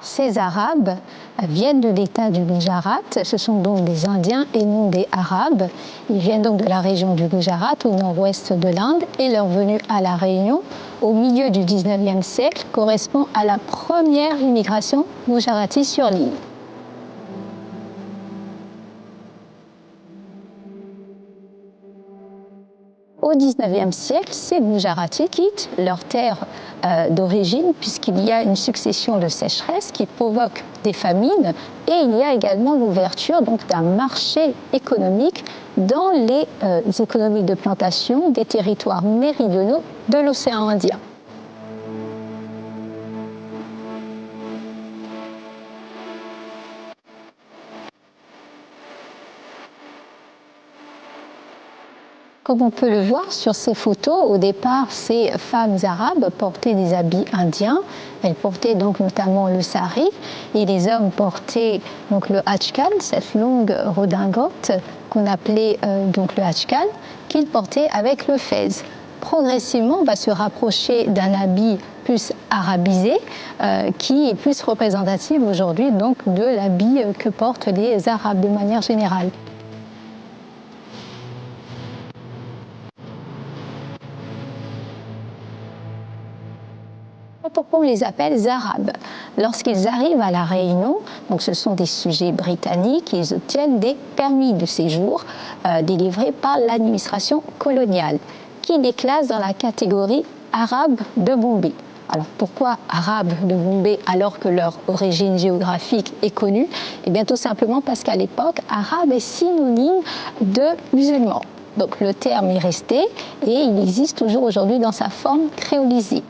Ces Arabes viennent de l'État du Gujarat. Ce sont donc des Indiens et non des Arabes. Ils viennent donc de la région du Gujarat, au nord-ouest de l'Inde, et leur venue à La Réunion au milieu du 19e siècle correspond à la première immigration gujarati sur l'île. Au XIXe siècle, ces Gujaratis quittent leur terre d'origine puisqu'il y a une succession de sécheresses qui provoquent des famines et il y a également l'ouverture d'un marché économique dans les économies de plantation des territoires méridionaux de l'océan Indien. Comme on peut le voir sur ces photos, au départ, ces femmes arabes portaient des habits indiens. Elles portaient donc notamment le sari et les hommes portaient donc le hachkan, cette longue redingote qu'on appelait donc le hachkan, qu'ils portaient avec le fez. Progressivement, on va se rapprocher d'un habit plus arabisé qui est plus représentatif aujourd'hui donc de l'habit que portent les Arabes de manière générale. Pourquoi on les appelle Arabes? Lorsqu'ils arrivent à La Réunion, donc ce sont des sujets britanniques, ils obtiennent des permis de séjour délivrés par l'administration coloniale, qui les classe dans la catégorie Arabes de Bombay. Alors pourquoi Arabes de Bombay alors que leur origine géographique est connue? Eh bien tout simplement parce qu'à l'époque, arabe est synonyme de musulman. Donc le terme est resté et il existe toujours aujourd'hui dans sa forme créolisée.